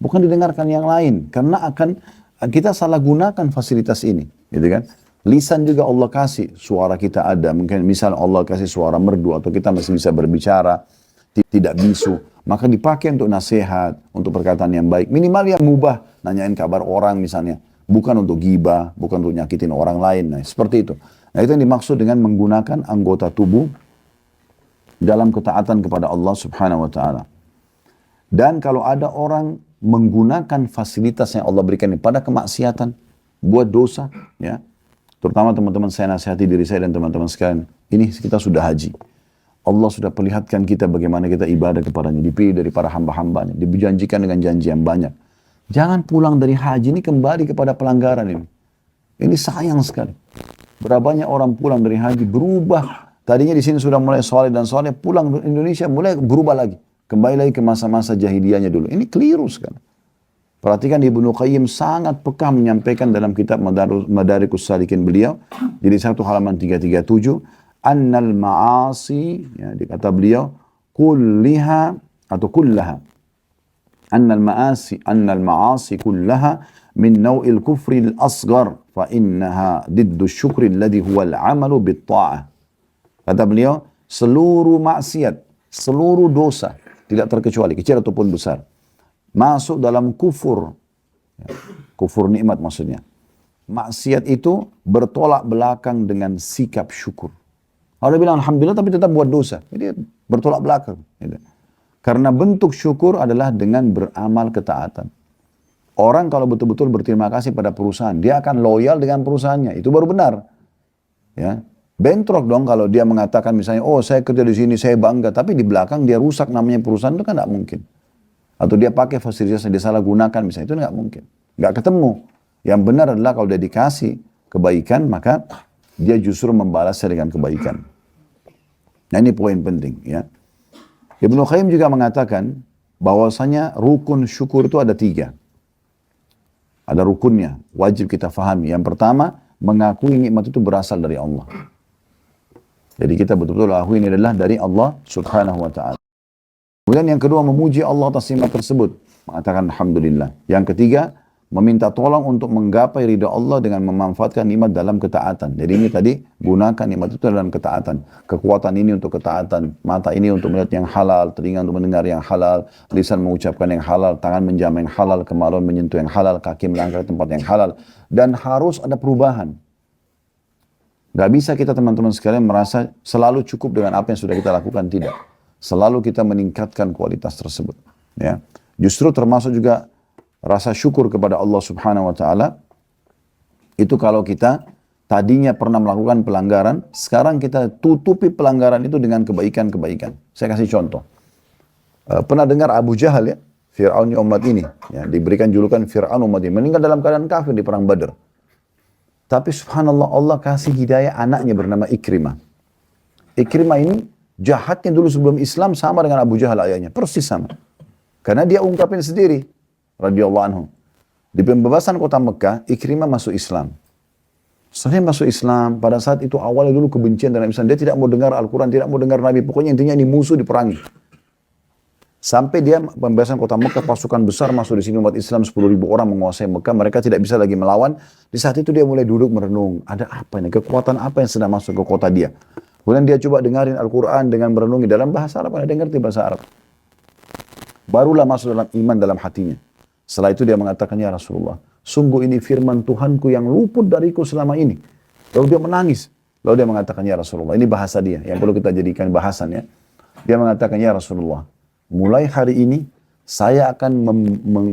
Bukan didengarkan yang lain, karena akan kita salah gunakan fasilitas ini, gitu kan? Lisan juga Allah kasih, suara kita ada. Mungkin misalnya Allah kasih suara merdu, atau kita masih bisa berbicara, tidak bisu. Maka dipakai untuk nasihat, untuk perkataan yang baik. Minimal yang mubah, nanyain kabar orang misalnya. Bukan untuk ghibah, bukan untuk nyakitin orang lain. Nah, seperti itu. Nah, itu yang dimaksud dengan menggunakan anggota tubuh dalam ketaatan kepada Allah Subhanahu wa Ta'ala. Dan kalau ada orang menggunakan fasilitas yang Allah berikan pada kemaksiatan, buat dosa, ya. Terutama teman-teman, saya nasihati diri saya dan teman-teman sekalian. Ini kita sudah haji. Allah sudah perlihatkan kita bagaimana kita ibadah kepadanya, dipilih dari para hamba-hambanya, dijanjikan dengan janji yang banyak. Jangan pulang dari haji ini kembali kepada pelanggaran ini. Ini sayang sekali. Berapa banyak orang pulang dari haji berubah. Tadinya di sini sudah mulai soleh dan soleh, pulang ke Indonesia mulai berubah lagi. Kembali lagi ke masa-masa jahiliyahnya dulu. Ini keliru sekali. Perhatikan Ibnu Qayyim sangat peka menyampaikan dalam kitab Madarikus Salikin beliau. Jadi satu halaman 337. Annal ma'asi, ya, dikata beliau, kulliha atau kullaha. Annal ma'asi kullaha min naw'il kufri al-asghar fa innaha diddu syukri alladhi huwa al-amalu bit-ta'ah. Kata beliau, seluruh maksiat, seluruh dosa, tidak terkecuali, kecil ataupun besar, masuk dalam kufur. Ya, kufur nikmat maksudnya. Maksiat itu bertolak belakang dengan sikap syukur. Kalau dia bilang Alhamdulillah tapi tetap buat dosa, jadi bertolak belakang. Gitu. Karena bentuk syukur adalah dengan beramal ketaatan. Orang kalau betul-betul berterima kasih pada perusahaan, dia akan loyal dengan perusahaannya. Itu baru benar. Ya, bentrok dong kalau dia mengatakan misalnya, oh saya kerja di sini, saya bangga, tapi di belakang dia rusak namanya perusahaan, itu kan tidak mungkin. Atau dia pakai fasilitas yang dia salah gunakan misalnya, itu tidak mungkin. Nggak ketemu. Yang benar adalah kalau dia dikasih kebaikan, maka dia justru membalasnya dengan kebaikan. Nah ini poin penting ya. Ibnu Qayyim juga mengatakan bahwasanya rukun syukur itu ada 3. Ada rukunnya, wajib kita fahami. Yang pertama, mengakui nikmat itu berasal dari Allah. Jadi kita betul-betul akui ini adalah dari Allah Subhanahu wa ta'ala. Kemudian yang kedua, memuji Allah atas nikmat tersebut, mengatakan Alhamdulillah. Yang ketiga, meminta tolong untuk menggapai ridha Allah dengan memanfaatkan nikmat dalam ketaatan. Jadi ini tadi, gunakan nikmat itu dalam ketaatan. Kekuatan ini untuk ketaatan, mata ini untuk melihat yang halal, telinga untuk mendengar yang halal, lisan mengucapkan yang halal, tangan menjamah yang halal, kemaluan menyentuh yang halal, kaki melangkah ke tempat yang halal. Dan harus ada perubahan. Gak bisa kita teman-teman sekalian merasa selalu cukup dengan apa yang sudah kita lakukan, tidak. Selalu kita meningkatkan kualitas tersebut. Ya. Justru termasuk juga rasa syukur kepada Allah Subhanahu wa ta'ala, itu kalau kita tadinya pernah melakukan pelanggaran, sekarang kita tutupi pelanggaran itu dengan kebaikan-kebaikan. Saya kasih contoh. Pernah dengar Abu Jahal ya, Fir'aunnya umat ini, ya, diberikan julukan Fir'aun umat ini, meninggal dalam keadaan kafir di perang Badar. Tapi subhanallah Allah kasih hidayah anaknya bernama Ikrimah. Ikrimah ini jahatnya dulu sebelum Islam sama dengan Abu Jahal ayahnya, persis sama. Karena dia ungkapin sendiri, radhiyallahu anhu. Di pembebasan kota Mekah, Ikrimah masuk Islam. Setelah masuk Islam, pada saat itu awalnya dulu kebencian dalam Islam. Dia tidak mau dengar Al-Quran, tidak mau dengar Nabi. Pokoknya intinya ini musuh diperangi. Sampai dia pembebasan kota Mekah, pasukan besar masuk di sini, umat Islam 10.000 orang menguasai Mekah. Mereka tidak bisa lagi melawan. Di saat itu dia mulai duduk merenung. Ada apa ini? Kekuatan apa yang sedang masuk ke kota dia? Kemudian dia coba dengarin Al-Quran dengan merenungi dalam bahasa Arab. Dia ngerti bahasa Arab. Barulah masuk dalam iman dalam hatinya. Setelah itu dia mengatakan, ya Rasulullah, sungguh ini firman Tuhanku yang luput dariku selama ini. Lalu dia menangis. Lalu dia mengatakan, ya Rasulullah, ini bahasa dia yang perlu kita jadikan bahasan ya. Dia mengatakan, ya Rasulullah, mulai hari ini saya akan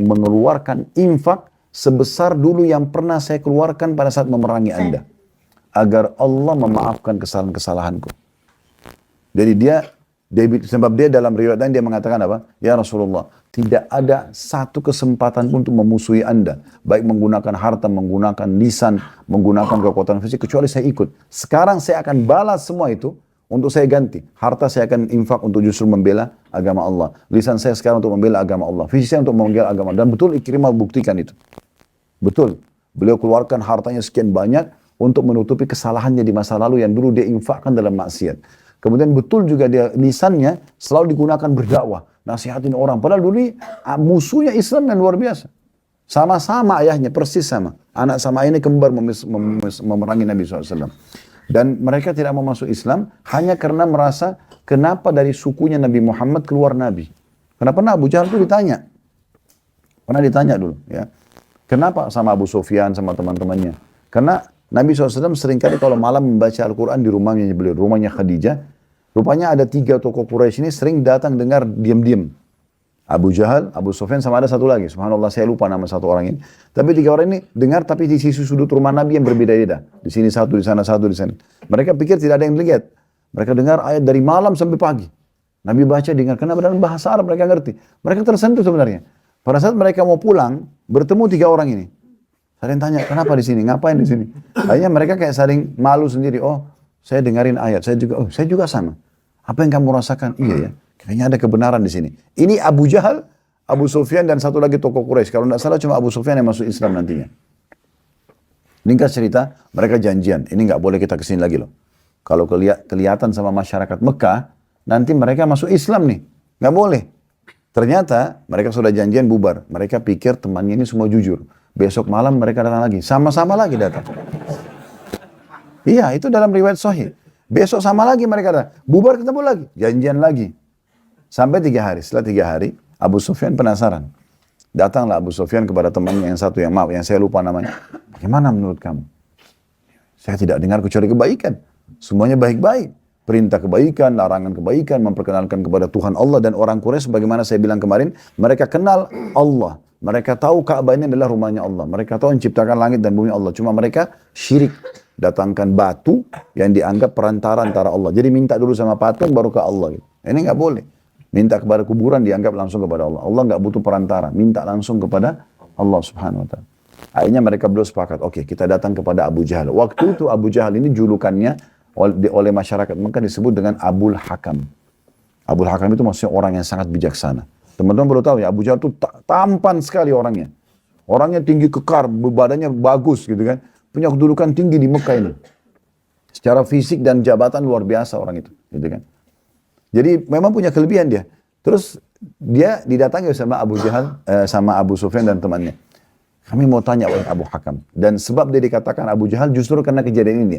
mengeluarkan infak sebesar dulu yang pernah saya keluarkan pada saat memerangi Anda. Agar Allah memaafkan kesalahan-kesalahanku. Jadi sebab dia dalam riwayat lain dia mengatakan apa? Ya Rasulullah, tidak ada satu kesempatan pun untuk memusuhi Anda. Baik menggunakan harta, menggunakan lisan, menggunakan kekuatan fisik, kecuali saya ikut. Sekarang saya akan balas semua itu untuk saya ganti. Harta saya akan infak untuk justru membela agama Allah. Lisan saya sekarang untuk membela agama Allah. Fisik saya untuk membela agama Allah. Dan betul Ikrimah buktikan itu. Betul. Beliau keluarkan hartanya sekian banyak untuk menutupi kesalahannya di masa lalu yang dulu dia infakkan dalam maksiat. Kemudian betul juga dia lisannya selalu digunakan berdakwah, nasihatin orang. Padahal dulu musuhnya Islam yang luar biasa. Sama-sama ayahnya, persis sama. Anak sama ayahnya kembar memerangi Nabi SAW. Dan mereka tidak mau masuk Islam hanya karena merasa kenapa dari sukunya Nabi Muhammad keluar Nabi. Kenapa Abu Jahal itu ditanya. Pernah ditanya dulu. Ya. Kenapa sama Abu Sufyan, sama teman-temannya. Karena Nabi SAW seringkali kalau malam membaca Al-Quran di rumahnya beliau, rumahnya Khadijah. Rupanya ada 3 tokoh Quraisy ini sering datang dengar diam-diam. Abu Jahal, Abu Sufyan, sama ada satu lagi. Subhanallah saya lupa nama satu orang ini. Tapi 3 orang ini dengar tapi di sisi sudut rumah Nabi yang berbeda-beda. Di sini satu, di sana satu, di sana. Mereka pikir tidak ada yang lihat. Mereka dengar ayat dari malam sampai pagi. Nabi baca, dengar. Karena dalam bahasa Arab mereka ngerti. Mereka tersentuh sebenarnya. Pada saat mereka mau pulang, bertemu 3 orang ini. Saling tanya, kenapa di sini? Ngapain di sini? Akhirnya mereka kayak saling malu sendiri. Oh, saya dengarin ayat. Saya juga sama. Apa yang kamu rasakan? Iya ya. Kayaknya ada kebenaran di sini. Ini Abu Jahal, Abu Sufyan, dan satu lagi tokoh Quraisy. Kalau tidak salah cuma Abu Sufyan yang masuk Islam nantinya. Ringkas cerita, mereka janjian. Ini nggak boleh kita kesini lagi loh. Kalau kelihatan sama masyarakat Mekah, nanti mereka masuk Islam nih. Nggak boleh. Ternyata mereka sudah janjian bubar. Mereka pikir temannya ini semua jujur. Besok malam mereka datang lagi. Sama-sama lagi datang. Iya, itu dalam riwayat Sahih. Besok sama lagi mereka datang. Bubar ketemu lagi. Janjian lagi. Sampai 3 hari. Setelah 3 hari, Abu Sufyan penasaran. Datanglah Abu Sufyan kepada temannya yang satu, yang saya lupa namanya. Bagaimana menurut kamu? Saya tidak dengar kecuali kebaikan. Semuanya baik-baik. Perintah kebaikan, larangan kebaikan, memperkenalkan kepada Tuhan Allah dan orang Quraisy. Sebagaimana saya bilang kemarin, mereka kenal Allah. Mereka tahu Ka'bah ini adalah rumahnya Allah. Mereka tahu menciptakan langit dan bumi Allah. Cuma mereka syirik. Datangkan batu yang dianggap perantara antara Allah. Jadi minta dulu sama patung baru ke Allah. Gitu. Ini nggak boleh. Minta kepada kuburan dianggap langsung kepada Allah. Allah nggak butuh perantara. Minta langsung kepada Allah Subhanahu Wa Taala. Akhirnya mereka berdua sepakat. Oke, kita datang kepada Abu Jahal. Waktu itu Abu Jahal ini julukannya oleh masyarakat Mekah disebut dengan Abul Hakam. Abul Hakam itu maksudnya orang yang sangat bijaksana. Teman-teman perlu tahu ya, Abu Jahal itu tampan sekali orangnya. Orangnya tinggi kekar, badannya bagus gitu kan. Punya kedudukan tinggi di Mekah ini. Secara fisik dan jabatan luar biasa orang itu, gitu kan. Jadi memang punya kelebihan dia. Terus dia didatangi sama Abu Jahal, sama Abu Sufyan dan temannya. Kami mau tanya oleh Abu Hakam. Dan sebab dia dikatakan Abu Jahal justru karena kejadian ini.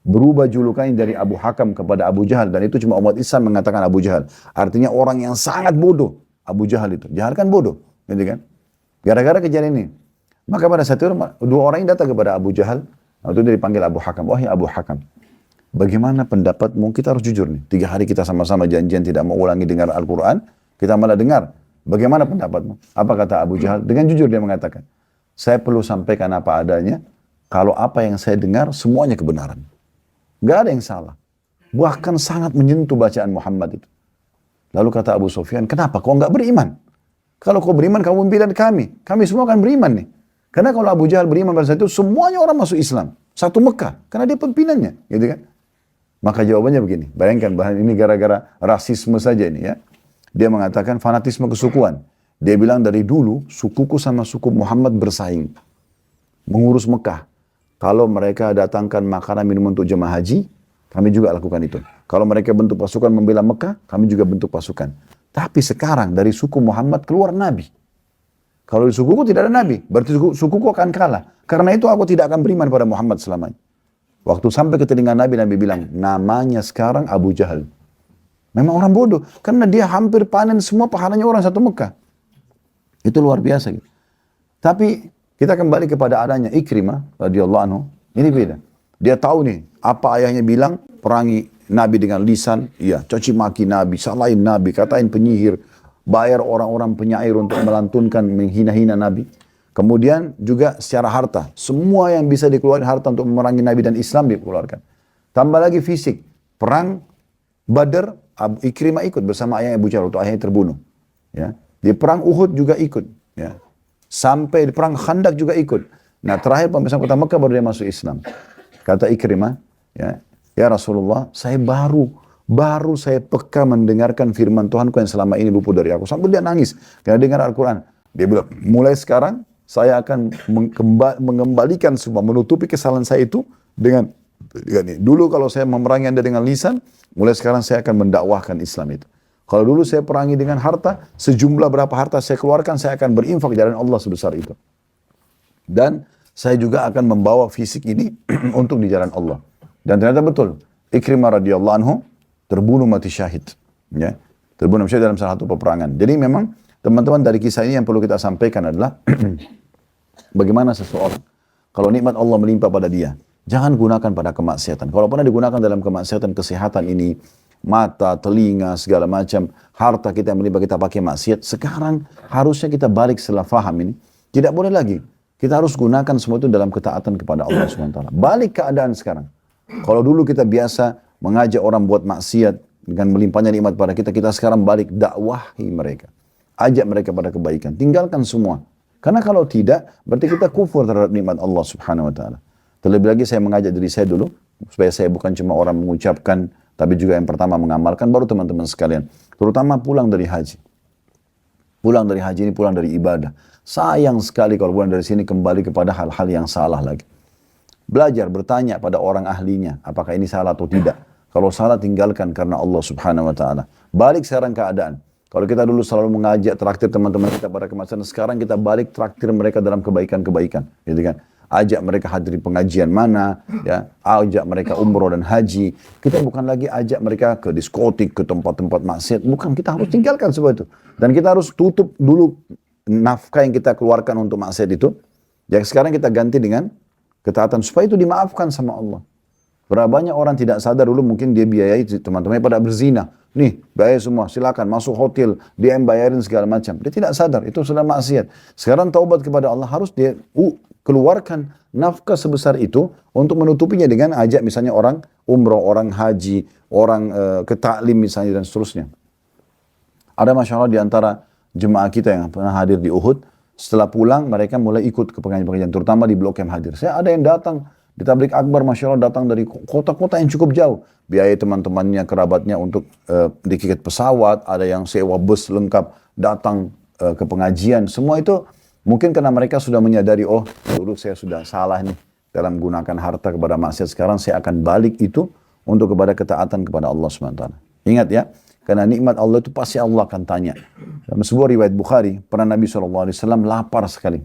Berubah julukannya dari Abu Hakam kepada Abu Jahal. Dan itu cuma umat Islam mengatakan Abu Jahal. Artinya orang yang sangat bodoh. Abu Jahal itu. Jahal kan bodoh. Gitu kan? Gara-gara kejadian ini. Maka pada saat itu 2 orang yang datang kepada Abu Jahal. Waktu itu dipanggil Abu Hakam. Wahai Abu Hakam. Bagaimana pendapatmu? Kita harus jujur nih. 3 hari kita sama-sama janjian tidak mau ulangi dengar Al-Quran. Kita malah dengar. Bagaimana pendapatmu? Apa kata Abu Jahal? Dengan jujur dia mengatakan. Saya perlu sampaikan apa adanya. Kalau apa yang saya dengar semuanya kebenaran. Gak ada yang salah. Bahkan sangat menyentuh bacaan Muhammad itu. Lalu kata Abu Sufyan, kenapa kau gak beriman? Kalau kau beriman, kamu pimpinan kami. Kami semua akan beriman nih. Karena kalau Abu Jahal beriman pada saat itu, semuanya orang masuk Islam. Satu Mekah. Karena dia pimpinannya. Gitu kan? Maka jawabannya begini. Bayangkan, bahan ini gara-gara rasisme saja ini ya. Dia mengatakan fanatisme kesukuan. Dia bilang dari dulu, sukuku sama suku Muhammad bersaing. Mengurus Mekah. Kalau mereka datangkan makanan minum untuk jemaah haji, kami juga lakukan itu. Kalau mereka bentuk pasukan membela Mekah, kami juga bentuk pasukan. Tapi sekarang dari suku Muhammad keluar Nabi. Kalau di sukuku tidak ada Nabi, berarti sukuku akan kalah. Karena itu aku tidak akan beriman pada Muhammad selamanya. Waktu sampai ke telinga Nabi, Nabi bilang, namanya sekarang Abu Jahal. Memang orang bodoh, karena dia hampir panen semua pahalanya orang satu Mekah. Itu luar biasa. Gitu. Tapi kita kembali kepada adanya Ikrimah radhiyallahu anhu. Ini beda. Dia tahu nih apa ayahnya bilang, perangi Nabi dengan lisan, iya, caci maki Nabi, salahin Nabi, katain penyihir, bayar orang-orang penyair untuk melantunkan menghina-hina Nabi. Kemudian juga secara harta, semua yang bisa dikeluarkan harta untuk memerangi Nabi dan Islam dikeluarkan. Tambah lagi fisik, perang Badar, Ikrimah ikut bersama ayahnya Abu Jahal untuk ayahnya terbunuh. Ya, di perang Uhud juga ikut. Ya. Sampai di perang Khandak juga ikut. Nah terakhir pembebasan kota Mekah baru dia masuk Islam. Kata Ikrimah, ya Rasulullah, saya baru saya peka mendengarkan firman Tuhanku yang selama ini luput dari aku. Sampai dia nangis karena dengar Al-Quran. Dia bilang, mulai sekarang saya akan mengembalikan semua, menutupi kesalahan saya itu dengan ini. Dulu kalau saya memerangi Anda dengan lisan, mulai sekarang saya akan mendakwahkan Islam itu. Kalau dulu saya perangi dengan harta, sejumlah berapa harta saya keluarkan, saya akan berinfak jalan Allah sebesar itu. Dan saya juga akan membawa fisik ini untuk di jalan Allah. Dan ternyata betul, Ikrimah radhiyallahu anhu terbunuh mati syahid. Ya, terbunuh mati syahid dalam salah satu peperangan. Jadi memang teman-teman dari kisah ini yang perlu kita sampaikan adalah bagaimana seseorang kalau nikmat Allah melimpah pada dia, jangan gunakan pada kemaksiatan. Kalau pernah digunakan dalam kemaksiatan, kesehatan ini, mata, telinga, segala macam, harta kita yang melimpah kita pakai maksiat, sekarang harusnya kita balik setelah faham ini. Tidak boleh lagi. Kita harus gunakan semua itu dalam ketaatan kepada Allah SWT. Balik keadaan sekarang. Kalau dulu kita biasa mengajak orang buat maksiat dengan melimpahnya nikmat pada kita, kita sekarang balik dakwahi mereka. Ajak mereka pada kebaikan, tinggalkan semua. Karena kalau tidak, berarti kita kufur terhadap nikmat Allah Subhanahu wa taala. Terlebih lagi saya mengajak diri saya dulu supaya saya bukan cuma orang mengucapkan, tapi juga yang pertama mengamalkan, baru teman-teman sekalian. Terutama pulang dari haji. Pulang dari haji ini pulang dari ibadah. Sayang sekali kalau pulang dari sini kembali kepada hal-hal yang salah lagi. Belajar, bertanya pada orang ahlinya, apakah ini salah atau tidak. Kalau salah tinggalkan karena Allah Subhanahu wa taala. Balik sekarang keadaan. Kalau kita dulu selalu mengajak traktir teman-teman kita pada kemaksiatan, sekarang kita balik traktir mereka dalam kebaikan-kebaikan, gitu kan? Ajak mereka hadiri pengajian mana, ya, ajak mereka umroh dan haji. Kita bukan lagi ajak mereka ke diskotik, ke tempat-tempat maksiat, bukan, kita harus tinggalkan semua itu. Dan kita harus tutup dulu nafkah yang kita keluarkan untuk maksiat itu. Ya sekarang kita ganti dengan ketaatan supaya itu dimaafkan sama Allah. Berapa banyak orang tidak sadar dulu mungkin dia biayai teman-temannya pada berzina. Nih, biaya semua, silakan masuk hotel, dia yang bayarin segala macam. Dia tidak sadar, itu sudah maksiat. Sekarang taubat kepada Allah harus dia keluarkan nafkah sebesar itu untuk menutupinya dengan ajak misalnya orang umroh, orang haji, orang ke taklim misalnya dan seterusnya. Ada Masya Allah di antara jemaah kita yang pernah hadir di Uhud, setelah pulang mereka mulai ikut ke pengajian-pengajian, terutama di blok yang hadir. Saya ada yang datang di tablik akbar, Masya Allah datang dari kota-kota yang cukup jauh. Biaya teman-temannya, kerabatnya untuk tiket pesawat, ada yang sewa bus lengkap, datang ke pengajian. Semua itu mungkin karena mereka sudah menyadari, oh dulu saya sudah salah nih dalam gunakan harta kepada maksiat. Sekarang saya akan balik itu untuk kepada ketaatan kepada Allah SWT. Ingat ya, karena nikmat Allah itu pasti Allah akan tanya. Dalam sebuah riwayat Bukhari, pernah Nabi SAW lapar sekali.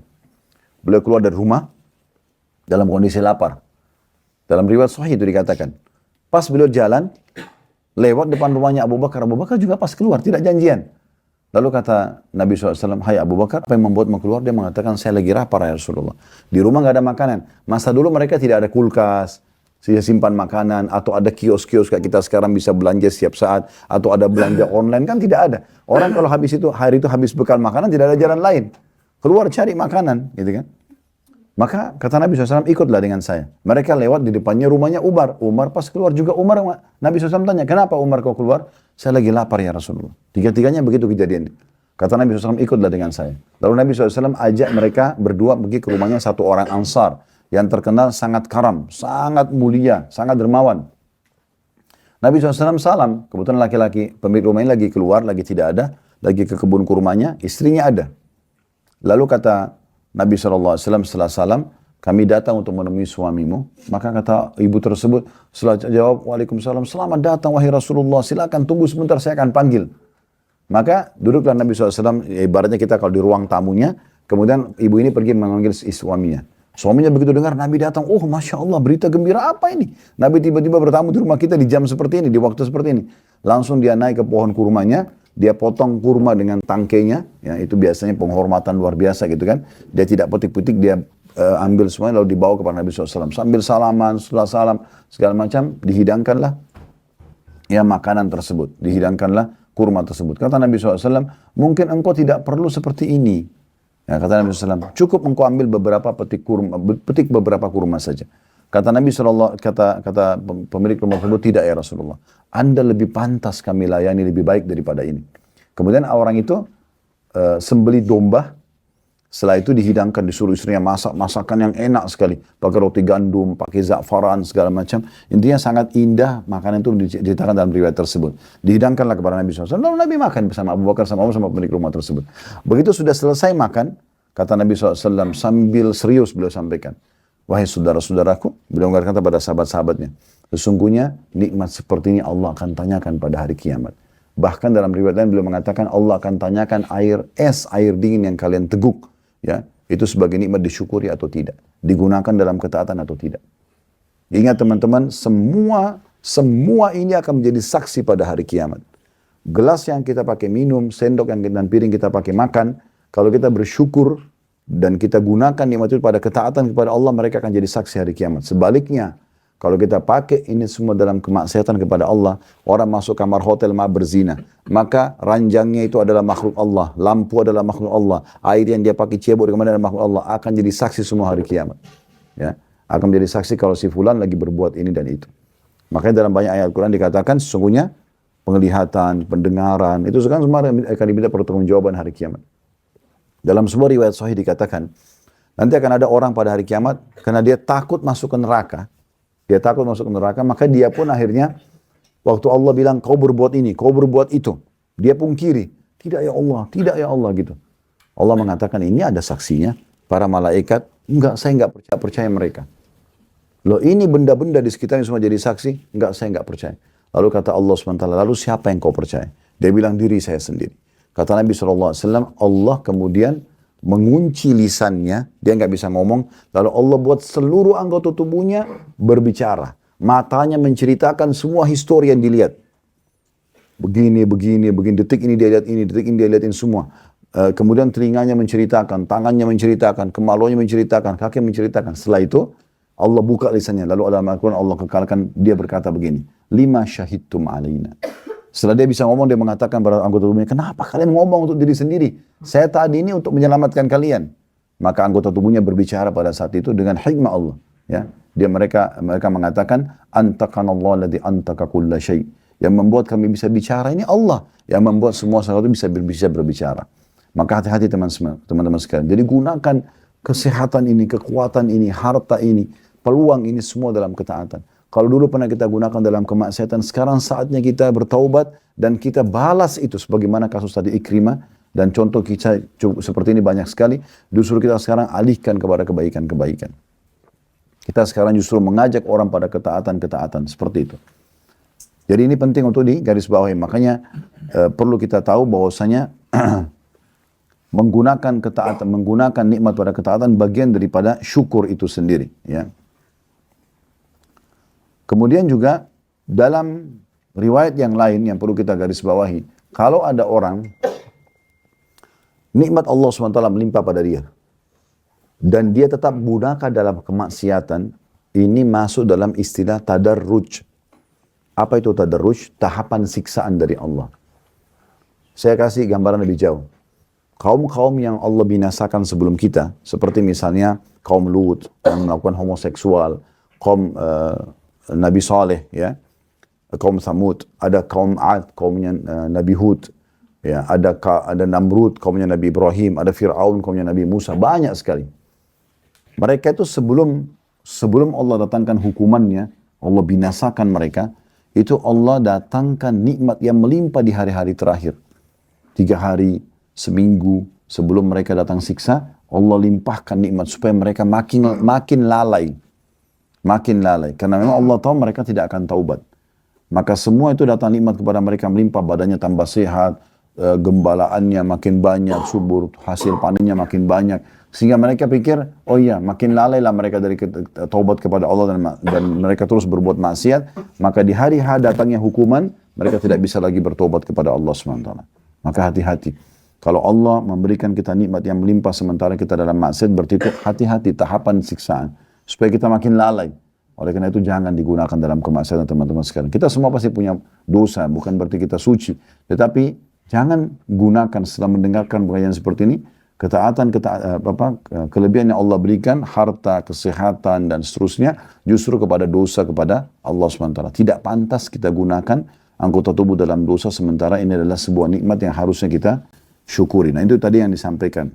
Beliau keluar dari rumah dalam kondisi lapar. Dalam riwayat sahih itu dikatakan, pas beliau jalan, lewat depan rumahnya Abu Bakar. Abu Bakar juga pas keluar, tidak janjian. Lalu kata Nabi SAW, hai Abu Bakar, apa yang membuatmu keluar? Dia mengatakan, saya lagi lapar ya Rasulullah. Di rumah nggak ada makanan. Masa dulu mereka tidak ada kulkas, simpan makanan, atau ada kios-kios kayak kita sekarang bisa belanja setiap saat, atau ada belanja online, kan tidak ada. Orang kalau habis itu, hari itu habis bekal makanan, tidak ada jalan lain. Keluar cari makanan, gitu kan. Maka kata Nabi SAW, ikutlah dengan saya. Mereka lewat di depannya rumahnya Umar. Umar pas keluar juga Umar. Nabi SAW tanya, kenapa Umar kau keluar? Saya lagi lapar ya Rasulullah. Tiga-tiganya begitu kejadian. Kata Nabi SAW, ikutlah dengan saya. Lalu Nabi SAW ajak mereka berdua pergi ke rumahnya satu orang Ansar. Yang terkenal sangat karam, sangat mulia, sangat dermawan. Nabi SAW salam. Kebetulan laki-laki pemilik rumah ini lagi keluar, lagi tidak ada. Lagi ke kebun kurmanya, istrinya ada. Lalu kata Nabi SAW setelah salam, kami datang untuk menemui suamimu. Maka kata ibu tersebut, setelah jawab, Waalaikumsalam, selamat datang wahai Rasulullah, silakan tunggu sebentar, saya akan panggil. Maka duduklah Nabi SAW, ibaratnya kita kalau di ruang tamunya, kemudian ibu ini pergi memanggil suaminya. Suaminya begitu dengar Nabi datang, oh Masya Allah, berita gembira apa ini? Nabi tiba-tiba bertamu di rumah kita di jam seperti ini, di waktu seperti ini. Langsung dia naik ke pohon kurmanya, dia potong kurma dengan tangkainya, ya itu biasanya penghormatan luar biasa gitu kan. Dia tidak petik-petik, dia ambil semuanya lalu dibawa kepada Nabi SAW. Sambil salaman, setelah salam, segala macam, dihidangkanlah ya makanan tersebut. Dihidangkanlah kurma tersebut. Kata Nabi SAW, mungkin engkau tidak perlu seperti ini. Ya, kata Nabi SAW, cukup engkau ambil petik beberapa kurma saja. Kata Nabi SAW, kata pemilik rumah tersebut, tidak ya Rasulullah. Anda lebih pantas kami layani lebih baik daripada ini. Kemudian orang itu sembelih domba. Setelah itu dihidangkan, disuruh istrinya masak masakan yang enak sekali. Pakai roti gandum, pakai za'faran, segala macam. Intinya sangat indah makanan itu diceritakan dalam riwayat tersebut. Dihidangkanlah kepada Nabi SAW. Lalu Nabi makan bersama Abu Bakar sama Umar sama pemilik rumah tersebut. Begitu sudah selesai makan, kata Nabi SAW sambil serius beliau sampaikan. Wahai saudara-saudaraku, beliau berkata pada sahabat-sahabatnya, sesungguhnya nikmat seperti ini Allah akan tanyakan pada hari kiamat. Bahkan dalam riwayat lain beliau mengatakan Allah akan tanyakan air dingin yang kalian teguk, ya, itu sebagai nikmat disyukuri atau tidak, digunakan dalam ketaatan atau tidak. Ingat teman-teman, semua ini akan menjadi saksi pada hari kiamat. Gelas yang kita pakai minum, sendok dan piring kita pakai makan, kalau kita bersyukur dan kita gunakan nikmat itu pada ketaatan kepada Allah, mereka akan jadi saksi hari kiamat. Sebaliknya, kalau kita pakai ini semua dalam kemaksiatan kepada Allah, orang masuk kamar hotel berzina, maka ranjangnya itu adalah makhluk Allah, lampu adalah makhluk Allah, air yang dia pakai cebok adalah makhluk Allah, akan jadi saksi semua hari kiamat. Ya, akan menjadi saksi kalau si fulan lagi berbuat ini dan itu. Makanya dalam banyak ayat Al-Quran dikatakan sesungguhnya penglihatan, pendengaran, itu sekarang semua akan diminta pertanggungjawaban hari kiamat. Dalam sebuah riwayat sahih dikatakan, nanti akan ada orang pada hari kiamat, karena dia takut masuk ke neraka. Dia takut masuk ke neraka, maka dia pun akhirnya, waktu Allah bilang, kau berbuat ini, kau berbuat itu. Dia pungkiri, tidak ya Allah gitu. Allah mengatakan, ini ada saksinya, para malaikat, enggak, saya enggak percaya mereka. Loh ini benda-benda di sekitarnya semua jadi saksi, enggak, saya enggak percaya. Lalu kata Allah SWT, lalu siapa yang kau percaya? Dia bilang, diri saya sendiri. Kata Nabi SAW, Allah kemudian mengunci lisannya, dia nggak bisa ngomong, lalu Allah buat seluruh anggota tubuhnya berbicara. Matanya menceritakan semua histori yang dilihat. Begini, detik ini dia lihat ini, detik ini dia lihat ini semua. Kemudian telinganya menceritakan, tangannya menceritakan, kemaluannya menceritakan, kaki menceritakan. Setelah itu, Allah buka lisannya, lalu dalam Al-Quran Allah kekalkan, dia berkata begini, lima syahidtum alaina. Setelah dia bisa ngomong, dia mengatakan pada anggota tubuhnya, kenapa kalian ngomong untuk diri sendiri? Saya tadi ini untuk menyelamatkan kalian. Maka anggota tubuhnya berbicara pada saat itu dengan hikmah Allah. Ya, mereka mengatakan, antakanallah ladzi antaka kulla syai'. Yang membuat kami bisa bicara ini Allah. Yang membuat semua sesuatu bisa berbicara. Maka hati-hati teman-teman sekalian. Jadi gunakan kesehatan ini, kekuatan ini, harta ini, peluang ini semua dalam ketaatan. Kalau dulu pernah kita gunakan dalam kemaksiatan, sekarang saatnya kita bertaubat dan kita balas itu. Sebagaimana kasus tadi Ikrimah, dan contoh kita seperti ini banyak sekali. Justru kita sekarang alihkan kepada kebaikan-kebaikan. Kita sekarang justru mengajak orang pada ketaatan-ketaatan, seperti itu. Jadi ini penting untuk digarisbawahi. Makanya perlu kita tahu bahwasanya menggunakan ketaatan, menggunakan nikmat pada ketaatan bagian daripada syukur itu sendiri. Ya. Kemudian juga dalam riwayat yang lain yang perlu kita garis bawahi, kalau ada orang nikmat Allah SWT melimpah pada dia dan dia tetap gunakan dalam kemaksiatan, ini masuk dalam istilah tadarruj. Apa itu tadarruj? Tahapan siksaan dari Allah. Saya kasih gambaran lebih jauh. Kaum-kaum yang Allah binasakan sebelum kita, seperti misalnya kaum Lut yang melakukan homoseksual, kaum Nabi Saleh, ya, kaum Thamud, ada kaum Ad, kaumnya Nabi Hud, ya, ada Namrud, kaumnya Nabi Ibrahim, ada Fir'aun, kaumnya Nabi Musa, banyak sekali. Mereka itu sebelum Allah datangkan hukumannya, Allah binasakan mereka, itu Allah datangkan nikmat yang melimpah di hari-hari terakhir. 3 hari, seminggu sebelum mereka datang siksa, Allah limpahkan nikmat supaya mereka makin lalai. Makin lalai. Karena memang Allah tahu mereka tidak akan taubat. Maka semua itu datang nikmat kepada mereka melimpah, badannya tambah sehat, gembalaannya makin banyak, subur, hasil panennya makin banyak. Sehingga mereka pikir, oh iya, makin lalai lah mereka dari taubat kepada Allah dan mereka terus berbuat maksiat. Maka di hari datangnya hukuman, mereka tidak bisa lagi bertobat kepada Allah SWT. Maka hati-hati. Kalau Allah memberikan kita nikmat yang melimpah sementara kita dalam maksiat, berarti itu hati-hati tahapan siksaan. Supaya kita makin lalai. Oleh karena itu jangan digunakan dalam kemaksiatan teman-teman sekalian. Kita semua pasti punya dosa, bukan berarti kita suci. Tetapi jangan gunakan setelah mendengarkan pengajian seperti ini, kelebihan yang Allah berikan, harta, kesehatan, dan seterusnya, justru kepada dosa kepada Allah SWT. Tidak pantas kita gunakan anggota tubuh dalam dosa, sementara ini adalah sebuah nikmat yang harusnya kita syukuri. Nah itu tadi yang disampaikan.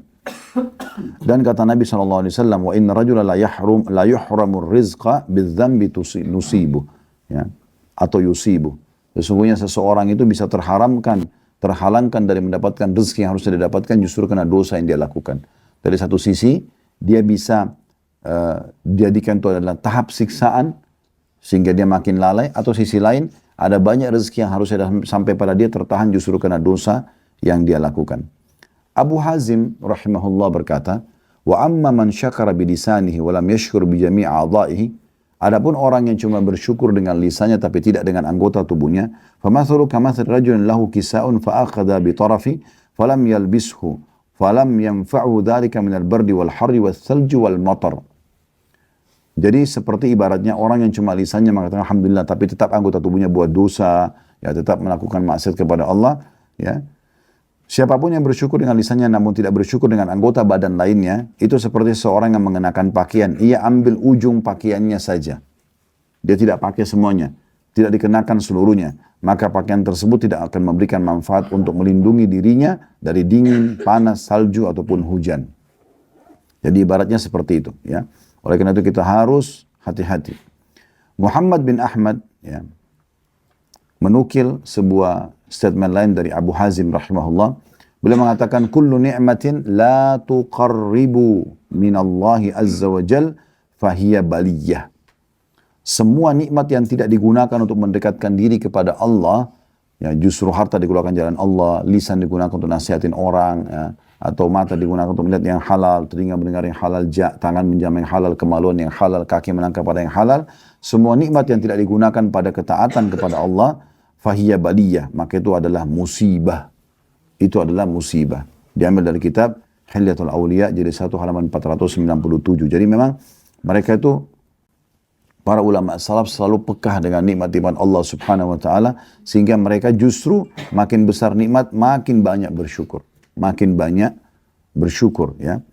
Dan kata Nabi SAW, wa inna rajula la yuhramur rizqa bidzambi nusibu, ya, atau yusibu. Sesungguhnya seseorang itu bisa terhalangkan dari mendapatkan rezeki yang harusnya didapatkan justru karena dosa yang dia lakukan. Dari satu sisi, dia bisa dijadikan itu adalah tahap siksaan, sehingga dia makin lalai, atau sisi lain, ada banyak rezeki yang harusnya sampai pada dia tertahan justru karena dosa yang dia lakukan. Abu Hazim rahimahullah berkata, wa amma man syakara bilisanihi wa lam yashkur bi jami' a'dha'ihi, adapun orang yang cuma bersyukur dengan lisannya tapi tidak dengan anggota tubuhnya, famathalu kamathali rajulin lahu kisa'un fa akhadha bi tarafi falam yalbishu falam yanfa'u dhalika min al-bardi wal harri wal thalji wal matar. Jadi seperti ibaratnya orang yang cuma lisannya mengatakan alhamdulillah tapi tetap anggota tubuhnya buat dosa, ya, tetap melakukan maksiat kepada Allah, ya. Siapapun yang bersyukur dengan lisannya namun tidak bersyukur dengan anggota badan lainnya, itu seperti seorang yang mengenakan pakaian. Ia ambil ujung pakaiannya saja. Dia tidak pakai semuanya. tidak dikenakan seluruhnya, maka pakaian tersebut tidak akan memberikan manfaat untuk melindungi dirinya dari dingin, panas, salju, ataupun hujan. Jadi ibaratnya seperti itu. Ya. Oleh karena itu kita harus hati-hati. Muhammad bin Ahmad ya, menukil sebuah statement lain dari Abu Hazim rahimahullah. Beliau mengatakan, kullu ni'matin la tuqarribu minallahi azza wa jal fahiya baliyah. Semua nikmat yang tidak digunakan untuk mendekatkan diri kepada Allah, ya justru harta digunakan jalan Allah, lisan digunakan untuk nasihatin orang, ya, atau mata digunakan untuk melihat yang halal, telinga mendengar yang halal, tangan menjamah yang halal, kemaluan yang halal, kaki melangkah pada yang halal. Semua nikmat yang tidak digunakan pada ketaatan kepada Allah, fahiya baliyah, maka itu adalah musibah. Itu adalah musibah. Diambil dari kitab Hilyatul Awliya, jadi 1 halaman 497. Jadi memang mereka itu, para ulama salaf selalu pekah dengan nikmat-nikmat Allah subhanahu wa ta'ala, sehingga mereka justru makin besar nikmat, makin banyak bersyukur. Makin banyak bersyukur ya.